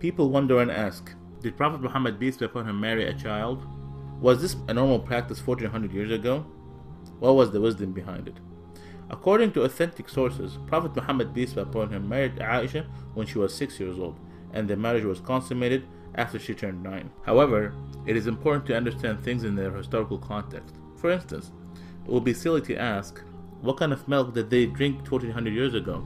People wonder and ask, did Prophet Muhammad peace be upon him marry a child? Was this a normal practice 1400 years ago? What was the wisdom behind it? According to authentic sources, Prophet Muhammad peace be upon him married Aisha when she was 6 years old, and the marriage was consummated after she turned 9. However, it is important to understand things in their historical context. For instance, it would be silly to ask, what kind of milk did they drink 1400 years ago?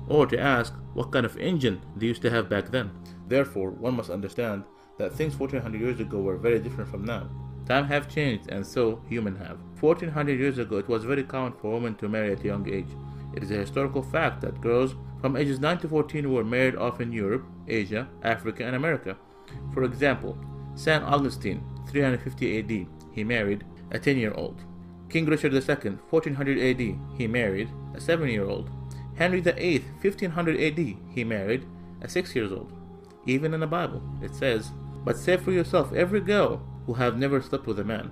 Or to ask, what kind of engine they used to have back then? Therefore, one must understand that things 1400 years ago were very different from now. Time have changed, and so human have. 1400 years ago, it was very common for women to marry at a young age. It is a historical fact that girls from ages 9 to 14 were married off in Europe, Asia, Africa, and America. For example, St. Augustine, 350 AD, he married a 10-year-old. King Richard II, 1400 AD, he married a 7-year-old. Henry VIII, 1500 AD, he married a 6-year-old. Even in the Bible, it says, "But say for yourself every girl who have never slept with a man."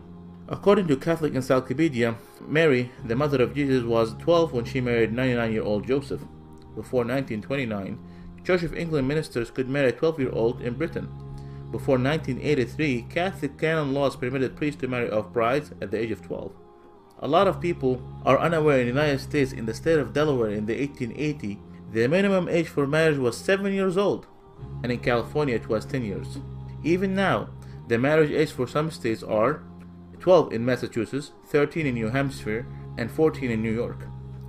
According to Catholic Encyclopedia, Mary, the mother of Jesus, was 12 when she married 99-year-old Joseph. Before 1929, Church of England ministers could marry a 12-year-old in Britain. Before 1983, Catholic canon laws permitted priests to marry off brides at the age of 12. A lot of people are unaware in the United States, in the state of Delaware in the 1880, the minimum age for marriage was 7 years old, and in California it was 10 years. Even now, the marriage age for some states are 12 in Massachusetts, 13 in New Hampshire, and 14 in New York.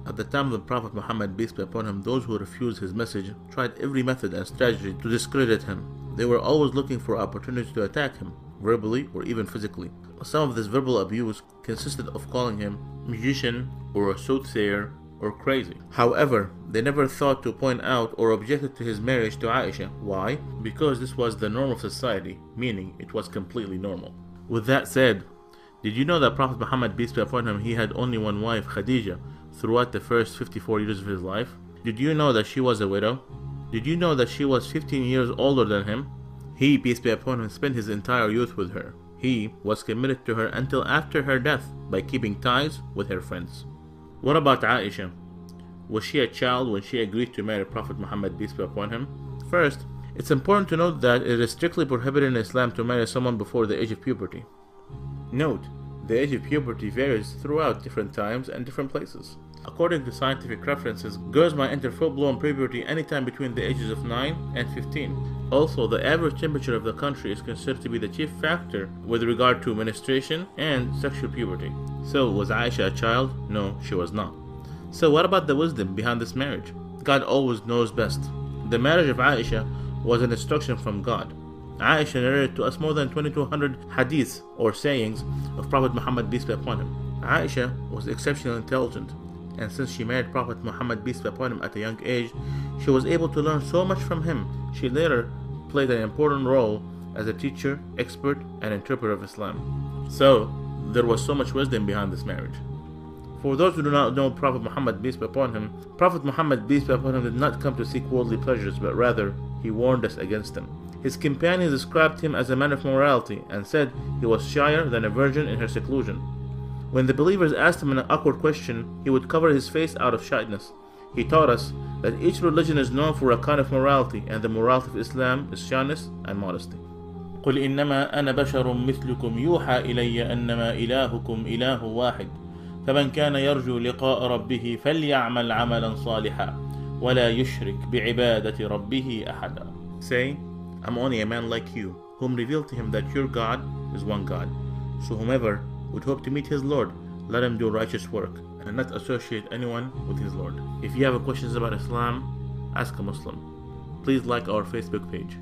At the time of the Prophet Muhammad, peace be upon him, those who refused his message tried every method and strategy to discredit him. They were always looking for opportunities to attack him, verbally or even physically. Some of this verbal abuse consisted of calling him magician or a soothsayer or crazy. However, they never thought to point out or objected to his marriage to Aisha. Why? Because this was the norm of society, meaning it was completely normal. With that said, did you know that Prophet Muhammad, peace be upon him, he had only one wife, Khadija, throughout the first 54 years of his life? Did you know that she was a widow? Did you know that she was 15 years older than him? He, peace be upon him, spent his entire youth with her. He was committed to her until after her death by keeping ties with her friends. What about Aisha? Was she a child when she agreed to marry Prophet Muhammad, peace be upon him? First, it's important to note that it is strictly prohibited in Islam to marry someone before the age of puberty. Note, the age of puberty varies throughout different times and different places. According to scientific references, girls might enter full-blown puberty anytime between the ages of 9 and 15. Also, the average temperature of the country is considered to be the chief factor with regard to menstruation and sexual puberty. So, was Aisha a child? No, she was not. So what about the wisdom behind this marriage? God always knows best. The marriage of Aisha was an instruction from God. Aisha narrated to us more than 2200 hadiths or sayings of Prophet Muhammad, peace be upon him. Aisha was exceptionally intelligent, and since she married Prophet Muhammad, peace be upon him, at a young age, she was able to learn so much from him. She later played an important role as a teacher, expert, and interpreter of Islam. So, there was so much wisdom behind this marriage. For those who do not know Prophet Muhammad, peace be upon him, Prophet Muhammad, peace be upon him, did not come to seek worldly pleasures, but rather, he warned us against them. His companions described him as a man of morality and said he was shyer than a virgin in her seclusion. When the believers asked him an awkward question, he would cover his face out of shyness. He taught us that each religion is known for a kind of morality, and the morality of Islam is shyness and modesty. قُلْ إِنَّمَا أَنَا بَشَرٌ مِثْلُكُمْ يُوحَى إِلَيَّ أَنَّمَا إِلَهُكُمْ إِلَهٌ وَاحِدٌ فَمَنْ كَانَ يَرْجُو لِقَاءَ رَبِّهِ فَلْيَعْمَلْ عَمَلًا صَالِحًا وَلَا يُشْرِكْ بِعِبَادَةِ رَبِّهِ أَحَدًا. Say, I'm only a man like you, whom revealed to him that your God is one God. So whomever would hope to meet his Lord, let him do righteous work, and not associate anyone with his Lord. If you have questions about Islam, ask a Muslim. Please like our Facebook page.